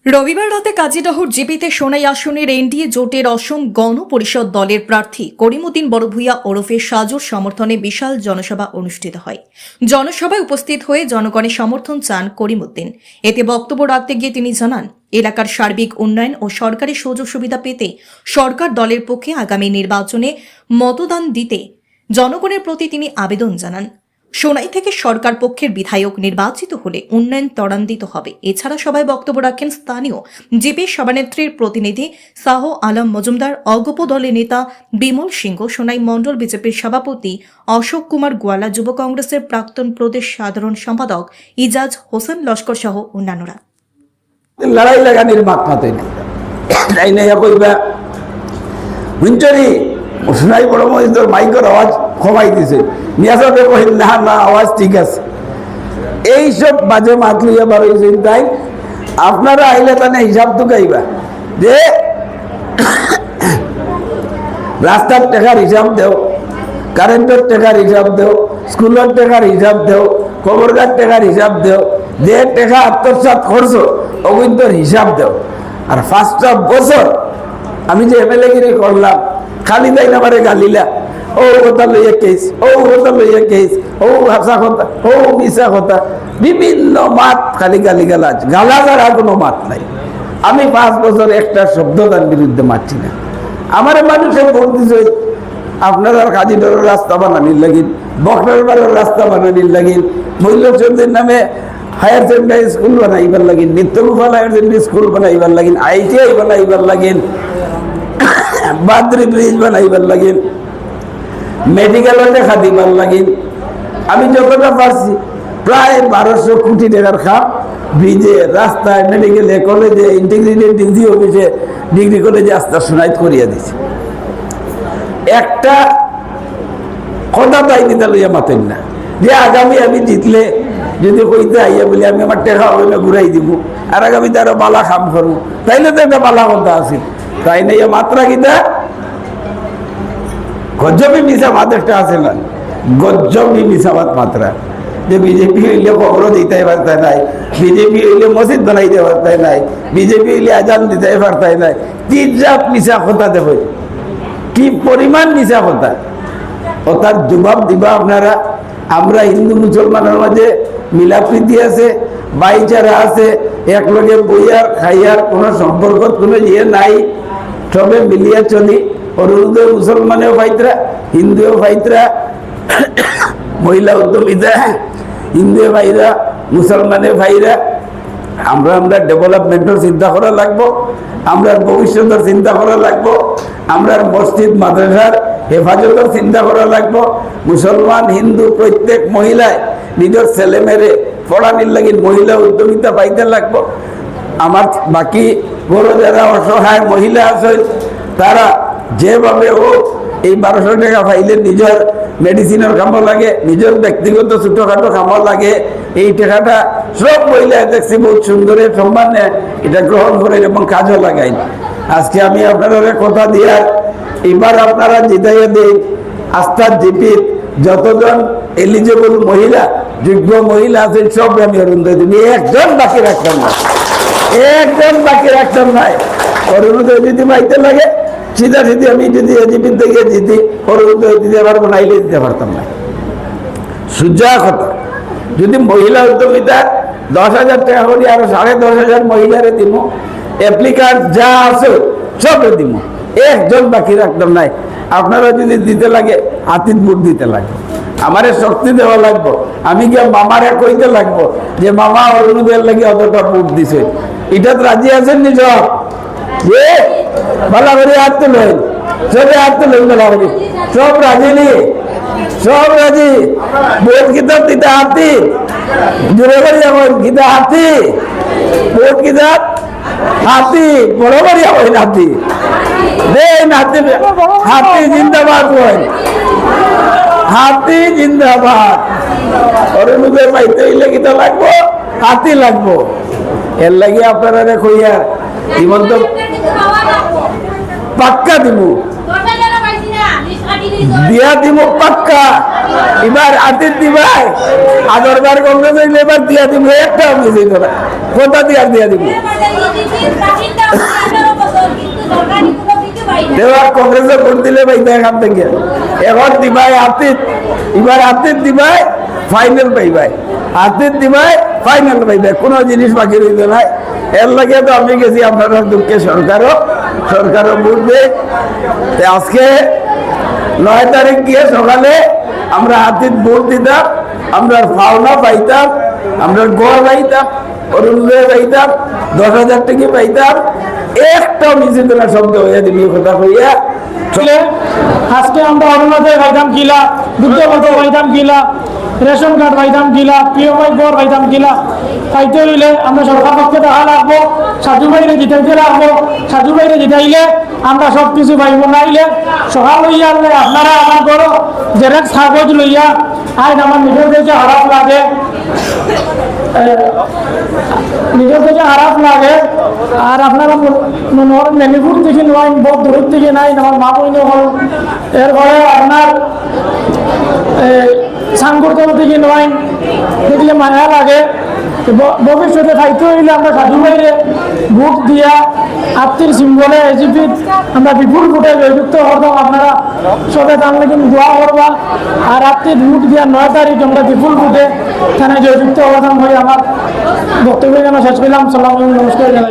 রবিবার রাতে কাজীডহর জিপিতে সোনাই আসনের এনডিএ জোটের অসম গণ পরিষদ দলের প্রার্থী করিমউদ্দিন বড়ভূঁইয়া ওরফে সাজুর সমর্থনে বিশাল জনসভা অনুষ্ঠিত হয়। জনসভায় উপস্থিত হয়ে জনগণের সমর্থন চান করিমউদ্দিন। এতে বক্তব্য রাখতে গিয়ে তিনি জানান, এলাকার সার্বিক উন্নয়ন ও সরকারি সুযোগ সুবিধা পেতে সরকার দলের পক্ষে আগামী নির্বাচনে মতদান দিতে জনগণের প্রতি তিনি আবেদন জানান। সোনাই থেকে সরকার পক্ষের বিধায়ক নির্বাচিত হলে উন্নয়ন ত্বরান্বিত হবে। এছাড়া সবাই বক্তব্য রাখেন স্থানীয় জিপি সভানেত্রীর প্রতিনিধি শাহ আলম মজুমদার, অগপ দলের নেতা বিমল সিংহ, সোনাই মণ্ডল বিজেপির সভাপতি অশোক কুমার গোয়ালা, যুব কংগ্রেসের প্রাক্তন প্রদেশ সাধারণ সম্পাদক ইজাজ হোসেন লস্কর সহ অন্যান্যরা। লড়াই লাগানির মাত মাতে নাই নাই কইবা বুঝছনি সোনাই বড় মহিন্দর মাইকের আওয়াজ কমাই দিছে, নিয়াজতে কহিল না না আওয়াজ ঠিক আছে। এইসব বাজে মাত লইয়া বার হয়েছেন। তাই আপনারা আইলে তানে হিসাব তো গাইবা যে রাস্তার টাকার হিসাব দেও, কারেন্টের টাকার হিসাব দেও, স্কুলের টাকার হিসাব দেও, খবরগার টাকার হিসাব দেও, যে টাকা আত্মসাৎ করছো অগুন্তর হিসাব দেও। আর 5টা বছর আমি যে এমএলএ গিরি করলাম, খালি তাই না পারে গালিলা, ও কথা লইয়া কেস, ও কথা লইয়া কেস, ও হাসা কথা, ও মিশা কথা, বিভিন্ন মাত, খালি গালি গালাজ, গালা আর কোনো মাত নাই। আমি 5 বছর একটা শব্দ তার বিরুদ্ধে মারছি না। আমার মানুষের ভোট দিছে আপনারা কাজীডরের রাস্তা বানানির লাগিন, বকরারবাড়ির রাস্তা বানানির লাগিন, মহিলাচন্দ্রের নামে হায়ার সেকেন্ডারি স্কুল বানাইবার লাগিন, নিত্যগোপাল হায়ার সেকেন্ডারি স্কুল বানাইবার লাগিন, ITI বানাইবার লাগিন, বাদ্রি ব্রিজ বানাইবার লাগিন, মেডিকেল দেখা দিবার লাগিন। আমি যতটা পারছি প্রায় 1200 কোটি টাকার খাম ব্রিজে, রাস্তায়, মেডিকেলে, কলেজে, ইন্টিগ্রেটেড ডিগ্রি অফিসে, ডিগ্রি কলেজে আস্থা শোনাইত করিয়া দিছে। একটা কথা তাই নিতে লইয়া মাতেন না যে আগামী আমি জিতলে যদি কইতে আইয়া বলি আমি আমার টেকা হইলে ঘুরাই দিব, আর আগামী তারও বালা কাম করবো, তাইলে তো একটা বালা কথা আছে। তাই না মাত্রা কিতা গজ্জবি মিশাবাদ একটা আছে না, গজ্জবি মিশাবাদ মাত্রা, যে বিজেপি হইলে খবর দিতে পারতে নাই, বিজেপি হইলে মসজিদ বানাইতে পারতে নাই, বিজেপি হইলে আজান দিতে পারতে নাই। 3 মিশা কথা দেখো কি পরিমাণ মিশা কথা, ও তার জবাব দিবা আপনারা। আমরা হিন্দু মুসলমানের মাঝে মিলাপ্রীতি আছে, ভাইচারা আছে, একলগে বইয়ার খাইয়ার কোনো সম্পর্ক কোনো ইয়ে নাই, সবে মিলিয়া চলি। অরুণোদয় মুসলমানেও ফাইতরা, হিন্দুও ফাইতরা, মহিলা উদ্যমিতা হিন্দুও ভাইরা, মুসলমানে ভাইরা। আমরা ডেভেলপমেন্টের চিন্তা করা লাগবো, আমরা ভবিষ্যতের চিন্তা করা লাগবো, আমরা মসজিদ মাদ্রাসার হেফাজতের চিন্তা করা লাগবো। মুসলমান হিন্দু প্রত্যেক মহিলায় নিজের ছেলে মেয়েরে পড়ানির লাগি মহিলা উদ্যমিতা পাইতে লাগবো। আমার বাকি বড় যারা অসহায় মহিলা আছে তারা যেভাবে হোক এই 1200 টাকা পাইলে নিজের মেডিসিনের কামো লাগে, নিজের ব্যক্তিগত ছোটখাটো কামো লাগে। এই টাকাটা সব মহিলা দেখছি বহুত সুন্দর সম্মানে এটা গ্রহণ করে এবং কাজও লাগাই। আজকে আমি আপনাদের কথা দিয়ে এবার আপনারা জিতাইয়া দিন আস্থার জিপির যতজন এলিজিবল মহিলা, যোগ্য মহিলা আছেন সব আমি অরুণোদয় দিব, একজন বাকি রাখতাম না, একজন বাকি রাখতাম নাই। অরুণোদয় যদি পাইতে লাগে সিধা সিধি আমি যদি এজিপির থেকে জিতি অরুণোদয় দিতে পারবো, নাইলে দিতে পারতাম না। সোজা কথা। যদি মহিলা উদ্যমিতা 10,000 টাকা করি আরো 10,500 মহিলারে দিব, অ্যাপ্লিকান্ট যা আছে সব দিব, একজন বাকি রাখতাম নাই। আপনারা যদি দিতে লাগে হাতির ভোট দিতে লাগে, আমারে শক্তি দেওয়া লাগবো। আমি গিয়ে মামারে কইতে লাগবো যে মামা অরুণোদয়ের লাগে অতটা ভোট দিছে, এটা রাজি আছেন নি? সব ভালো করে হাত তুলেন, সবে হাত তুলেন, ভালো করে সব রাজি নি? সব রাজি? ভোট কিতাব দিতে হাতি জোরে করি আমার গীতা হাতি, ভোট কিতাব হাতি বড় করি আমার হাতি দেন, হাতি হাতি জিন্দাবাদ হয়, হাতি জিন্দাবাদ। অরুণোদয় পাইতে হইলে কিতা লাগবো? হাতি লাগবো। এর লাগে আপনারা কইয়া জীবন্ত পাক্কা দিব, দিয়া দিব পাক্কা। এবার হাতির দিবাই আগরবার কংগ্রেস হইলে এবার দিয়া দিব, একটা আমি কোথা দিয়ে আর দিয়ে দিব এবার কংগ্রেসে ভোট দিলে পাইতে এখান থেকে এখন দিবাই আতিত এবার আতিত দিবাই ফাইনাল পাইবাই আতিত দিবাই ফাইনাল পাইবে কোনো জিনিস বাকি রইল নাই এর লাগে তো আমি গেছি আপনারা দুঃখে সরকারও ভোট দেয় আজকে 9 তারিখ গিয়ে সকালে আমরা আতিত ভোট দিতাম আমরা পাওনা পাইতাম আমরা গড় পাইতাম অরুণোদয় পাইতাম 10,000 টাকা পাইতাম একটা মিছিল না শব্দ হইয়া দিবি কথা কইয়া আজকে আমরা অরুণোদয় পাইতাম কিলা বুদ্ধ পাইতাম কিলা রেশন কার্ড পাইতাম কিলা পিওমাই গড় পাইতাম কিলা পাইতে হইলে আমরা সরকার পক্ষে দেখা লাগবো সাধু ভাইরে জিতাইতে লাগবো সাধু ভাইরে জিতাইলে আমরা সব কিছু পাইব নাইলে সকাল লইয়া আনলে আপনারা আমার গড় জেরক্স কাগজ লইয়া আইন আমার নিজের কাছে খারাপ লাগে আর আপনারা মেনিপুর থেকে নয় বহুত দূর থেকে নাই আমার মা বইনে হল এরপরে আপনার সাংগঠন থেকে নয় দেখলে মায়া লাগে ভবিষ্যতে খাইতে হইলে আমরা সাধু ভাইরে ভোট দিয়া আত্মীয় সিম্বলে এজিপি আমরা বিপুল ভোটে জয়যুক্ত হতাম আপনারা সবাই জানলে কিন্তু দোয়া করবা আর আত্মীয় ভোট দিয়া 9 তারিখ আমরা বিপুল ভোটে থানায় জয়যুক্ত হতাম হয়ে আমার বক্তব্য যেন শেষ করলাম সালাম নমস্কার।